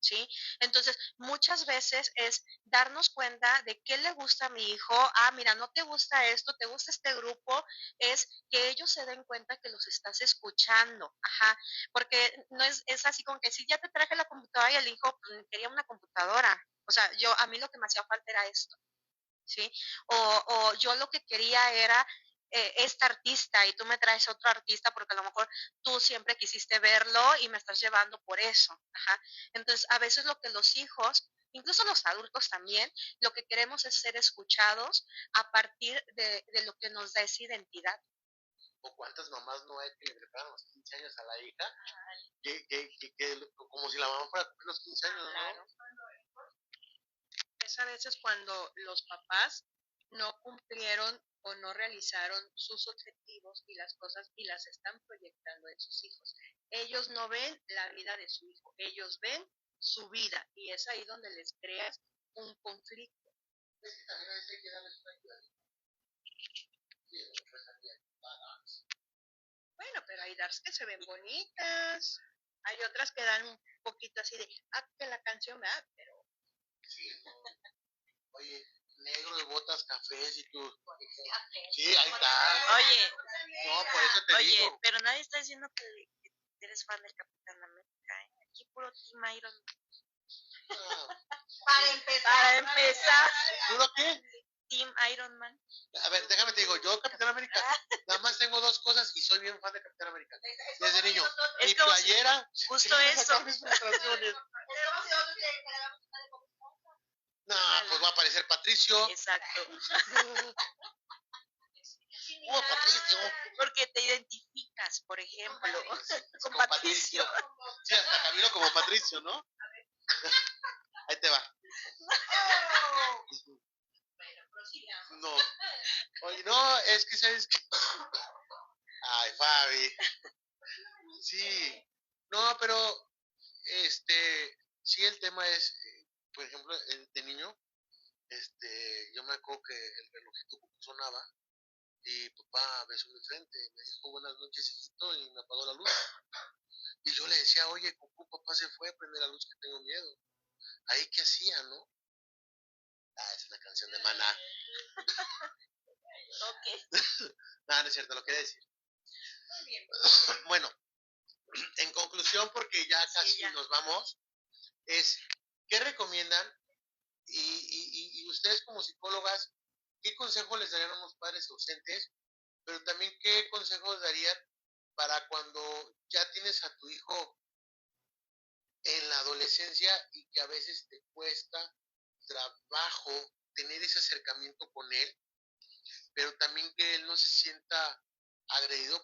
¿sí? Entonces, muchas veces es darnos cuenta de qué le gusta a mi hijo. Mira, no te gusta esto, te gusta este grupo, es que ellos se den cuenta que los estás escuchando, ajá, porque no es así como que si ya te traje la computadora y el hijo quería una computadora. O sea, a mí lo que me hacía falta era esto. ¿Sí? O yo lo que quería era esta artista y tú me traes otro artista porque a lo mejor tú siempre quisiste verlo y me estás llevando por eso. Ajá. Entonces, a veces lo que los hijos, incluso los adultos también, lo que queremos es ser escuchados a partir de lo que nos da esa identidad. O cuántas mamás no hay que le preparan los 15 años a la hija, como si la mamá fuera a cumplir los 15 años, ¿no? Claro. Es a veces cuando los papás no cumplieron o no realizaron sus objetivos y las cosas y las están proyectando en sus hijos. Ellos no ven la vida de su hijo, ellos ven su vida y es ahí donde les creas un conflicto. Es que también a veces hay que darles una ayuda. Bueno, pero hay DARS que se ven bonitas, hay otras que dan un poquito así de, que la canción me pero... Sí, no. Oye, negro de botas, cafés y tú. Sí, ahí está. Oye, no, por eso te digo. Oye, pero nadie está diciendo que eres fan del Capitán América, ¿eh? Aquí puro Team Iron Man. Para empezar. ¿Puro qué? Team Iron Man. A ver, déjame te digo, yo Capitán América, nada más tengo dos cosas y soy bien fan de Capitán América. Desde niño. Es Mi como playera. Justo eso. Mis frustraciones. No, pues va a aparecer Patricio. Exacto. Patricio. Porque te identificas, por ejemplo, con Patricio. Sí, hasta camino como Patricio, ¿no? Ahí te va. No. Oye, no, es que sabes que... Ay, Fabi. Sí. No, pero sí, el tema es, por ejemplo, de niño, yo me acuerdo que el relojito sonaba y papá besó mi frente y me dijo buenas noches, hijito, y me apagó la luz. Y yo le decía, oye, Cucú, papá se fue, prende la luz que tengo miedo. Ahí qué hacía, ¿no? Es una canción de Maná. Ok. No, no es cierto, lo quería decir. Muy bien. Bueno, en conclusión, porque ya casi nos vamos, es, ¿qué recomiendan? Y ustedes como psicólogas, ¿qué consejo les darían a los padres ausentes? Pero también, ¿qué consejos darían para cuando ya tienes a tu hijo en la adolescencia y que a veces te cuesta trabajo tener ese acercamiento con él, pero también que él no se sienta agredido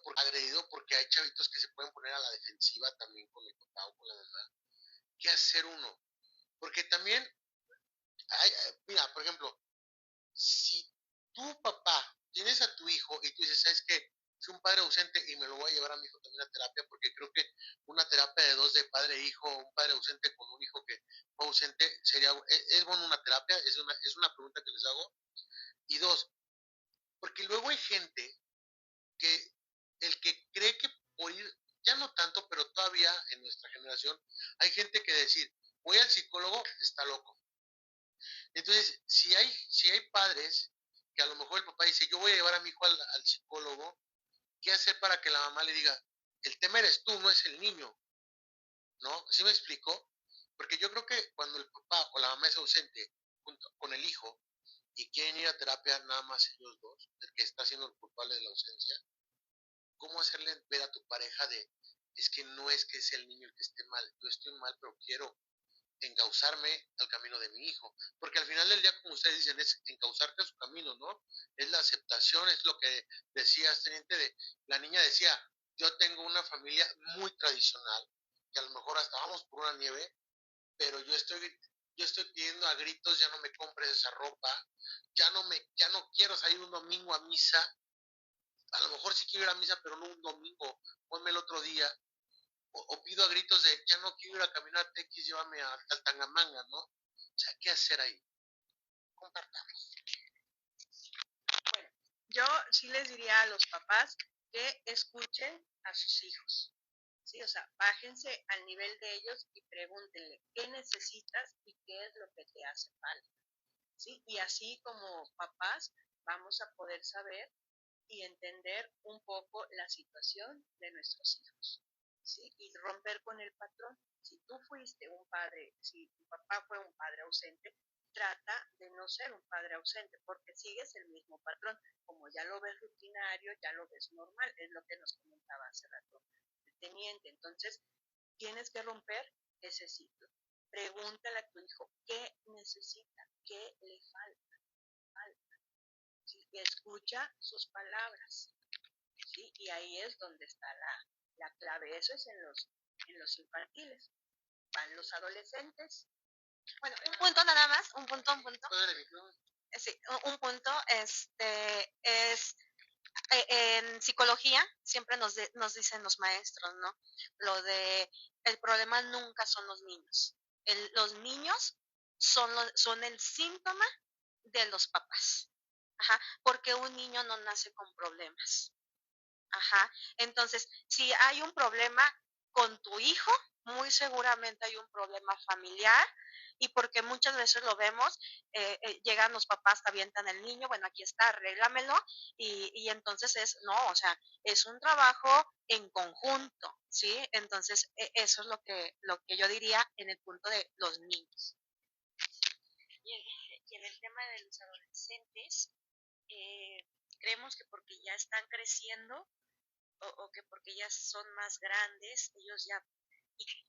porque hay chavitos que se pueden poner a la defensiva también con el papá o con la mamá? ¿Qué hacer uno? Porque también, mira, por ejemplo, si tu papá tienes a tu hijo y tú dices, ¿sabes qué? Soy un padre ausente y me lo voy a llevar a mi hijo también a terapia, porque creo que una terapia de dos de padre e hijo, un padre ausente con un hijo que fue ausente, es bueno una terapia, es una pregunta que les hago. Y dos, porque luego hay gente que el que cree que por ir, ya no tanto, pero todavía en nuestra generación, hay gente que decir, voy al psicólogo, está loco. Entonces, si hay padres que a lo mejor el papá dice, yo voy a llevar a mi hijo al psicólogo, ¿qué hacer para que la mamá le diga, el tema eres tú, no es el niño? ¿No? ¿Sí me explico? Porque yo creo que cuando el papá o la mamá es ausente junto con el hijo y quieren ir a terapia nada más ellos dos, el que está siendo el culpable de la ausencia, ¿cómo hacerle ver a tu pareja de, es que no es que sea el niño el que esté mal, yo estoy mal, pero quiero encauzarme al camino de mi hijo? Porque al final del día, como ustedes dicen, es encauzarte a su camino, ¿no? Es la aceptación, es lo que decías, teniente, la niña decía, yo tengo una familia muy tradicional, que a lo mejor hasta vamos por una nieve, pero yo estoy pidiendo a gritos, ya no me compres esa ropa, ya no quiero salir un domingo a misa, a lo mejor sí quiero ir a misa, pero no un domingo, ponme el otro día, o pido a gritos de, ya no quiero ir a caminar TX, llévame a Taltangamanga, ¿no? O sea, ¿qué hacer ahí? Compartamos. Bueno, yo sí les diría a los papás que escuchen a sus hijos, ¿sí? O sea, bájense al nivel de ellos y pregúntenle qué necesitas y qué es lo que te hace falta, ¿sí? Y así como papás vamos a poder saber y entender un poco la situación de nuestros hijos, ¿sí? Y romper con el patrón. Si tú fuiste un padre, si tu papá fue un padre ausente, trata de no ser un padre ausente porque sigues el mismo patrón. Como ya lo ves rutinario, ya lo ves normal, es lo que nos comentaba hace rato el teniente. Entonces, tienes que romper ese ciclo. Pregúntale a tu hijo qué necesita, qué le falta, ¿sí? Y escucha sus palabras, ¿sí? Y ahí es donde está la clave. Eso es en los infantiles. Van los adolescentes. Bueno, un punto nada más, un punto. Sí, un punto, es en psicología siempre nos dicen los maestros, ¿no? Lo de el problema nunca son los niños. Los niños son el síntoma de los papás. Ajá, porque un niño no nace con problemas. Ajá. Entonces, si hay un problema con tu hijo, muy seguramente hay un problema familiar y porque muchas veces lo vemos, llegan los papás, te avientan el niño, bueno, aquí está, arréglamelo y entonces no, o sea, es un trabajo en conjunto, ¿sí? Entonces, eso es lo que yo diría en el punto de los niños. Y en el tema de los adolescentes, creemos que porque ya están creciendo, o que porque ya son más grandes, ellos ya,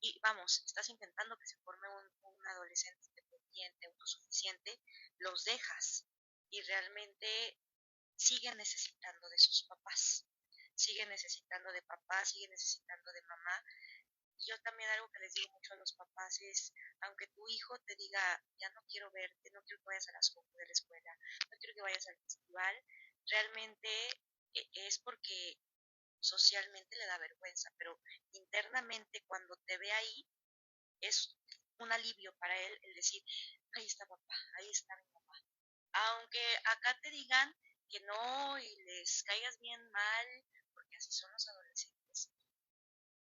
y vamos, estás intentando que se forme un adolescente independiente, autosuficiente, los dejas y realmente siguen necesitando de sus papás, siguen necesitando de papá, siguen necesitando de mamá. Y yo también algo que les digo mucho a los papás es, aunque tu hijo te diga, ya no quiero verte, no quiero que vayas a las fotos de la escuela, no quiero que vayas al festival, realmente es porque socialmente le da vergüenza, pero internamente cuando te ve ahí es un alivio para él el decir, ahí está papá, ahí está mi mamá. Aunque acá te digan que no y les caigas bien mal, porque así son los adolescentes,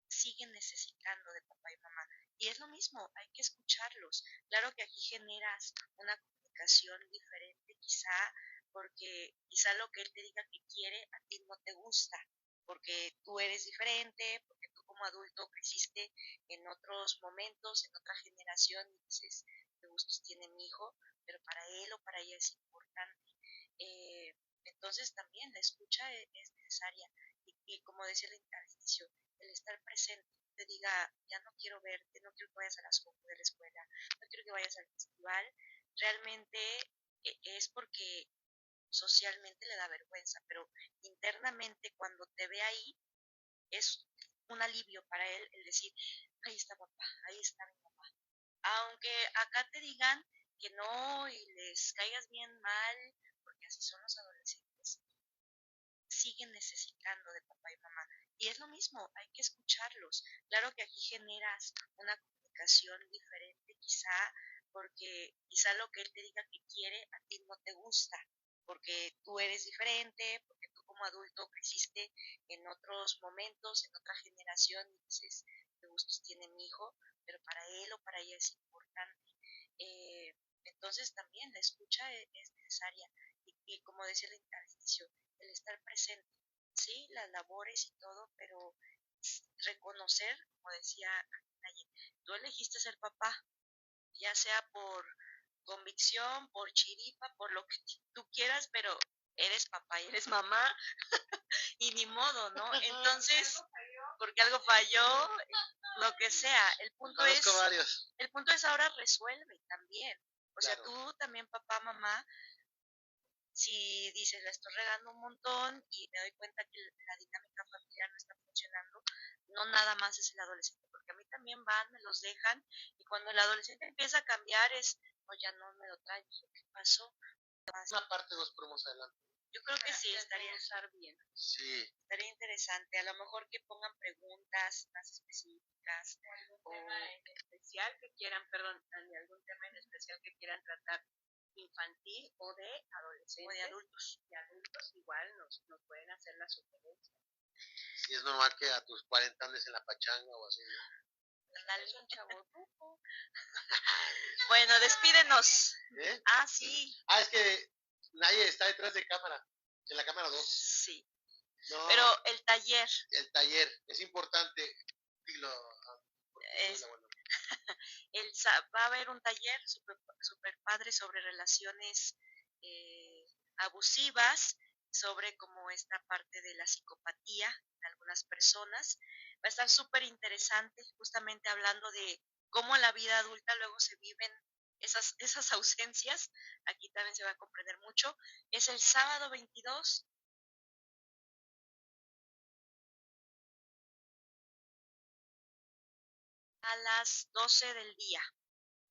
siguen necesitando de papá y mamá. Y es lo mismo, hay que escucharlos. Claro que aquí generas una comunicación diferente quizá, porque quizá lo que él te diga que quiere a ti no te gusta, porque tú eres diferente, porque tú como adulto creciste en otros momentos, en otra generación y dices, qué gustos tiene mi hijo, pero para él o para ella es importante. Entonces también la escucha es necesaria y como decía al inicio, el estar presente, te diga, ya no quiero verte, no quiero que vayas a las fotos de la escuela, no quiero que vayas al festival, realmente es porque socialmente le da vergüenza, pero internamente cuando te ve ahí es un alivio para él el decir, ahí está papá, ahí está mi mamá. Aunque acá te digan que no y les caigas bien mal, porque así son los adolescentes, siguen necesitando de papá y mamá. Y es lo mismo, hay que escucharlos. Claro que aquí generas una comunicación diferente quizá, porque quizá lo que él te diga que quiere a ti no te gusta, porque tú eres diferente, porque tú como adulto creciste en otros momentos, en otra generación y dices, qué gustos tiene mi hijo, pero para él o para ella es importante. Entonces también la escucha es necesaria y como decía al inicio, el estar presente, sí, las labores y todo, pero reconocer, como decía ayer, tú elegiste ser papá, ya sea por convicción, por chiripa, por lo que tú quieras, pero eres papá y eres mamá y ni modo, ¿no? Entonces, porque algo falló, lo que sea, el punto es ahora resuelve también. O sea, tú también papá, mamá, si dices, la estoy regando un montón y me doy cuenta que la dinámica familiar no está funcionando, no nada más es el adolescente, porque a mí también van, me los dejan, y cuando el adolescente empieza a cambiar es, no, ya no me lo traen, ¿qué pasó? Una parte nos ponemos adelante. Yo creo que sí, estaría bien. Sí. Estaría interesante, a lo mejor que pongan preguntas más específicas. O algún tema en especial que quieran, perdón, algún tema en especial que quieran tratar infantil o de adolescentes O de adultos. igual nos pueden hacer la sugerencia. Si es normal que a tus 40 andes en la pachanga o así, ¿no? Es un chavorruco. Bueno, despídenos. ¿Eh? Ah, sí. Ah, es que Naye está detrás de cámara, en la cámara 2. Sí. No, Pero el taller, el taller, es importante. Dilo, es, va a haber un taller super padre sobre relaciones abusivas, sobre cómo esta parte de la psicopatía en algunas personas. Va a estar súper interesante, justamente hablando de cómo en la vida adulta luego se viven esas ausencias. Aquí también se va a comprender mucho. Es el sábado 22 a las 12 del día,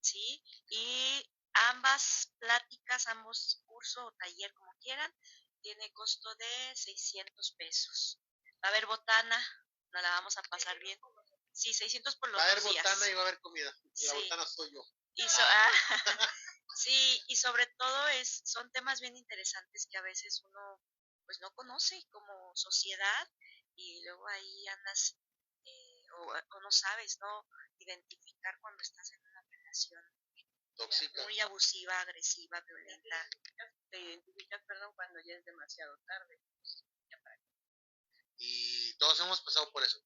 ¿sí? Y ambas pláticas, ambos cursos o taller, como quieran, tiene costo de 600 pesos. Va a haber botana, nos la vamos a pasar bien. Sí, 600 por los va a haber 2 días. botana y va a haber comida. Y la Sí. botana soy yo. Sí, y sobre todo son temas bien interesantes que a veces uno pues no conoce como sociedad y luego ahí andas o no sabes, ¿no? Identificar cuando estás en una relación Tóxica. muy abusiva, agresiva, violenta. Te identificas, perdón, cuando ya es demasiado tarde. Y todos hemos pasado por eso.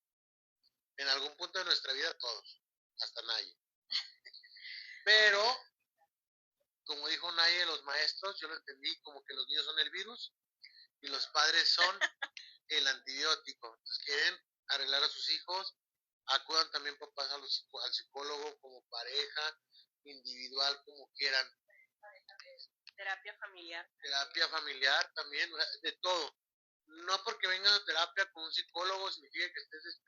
En algún punto de nuestra vida, todos. Hasta Naye. Pero, como dijo Naye, los maestros, yo lo entendí como que los niños son el virus y los padres son el antibiótico. Entonces, quieren arreglar a sus hijos, acudan también papás al psicólogo como pareja, individual, como quieran. Terapia familiar. Terapia familiar también, de todo. No porque vengan a terapia con un psicólogo significa que estés...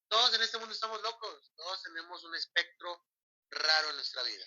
Todos en este mundo estamos locos, todos tenemos un espectro raro en nuestra vida.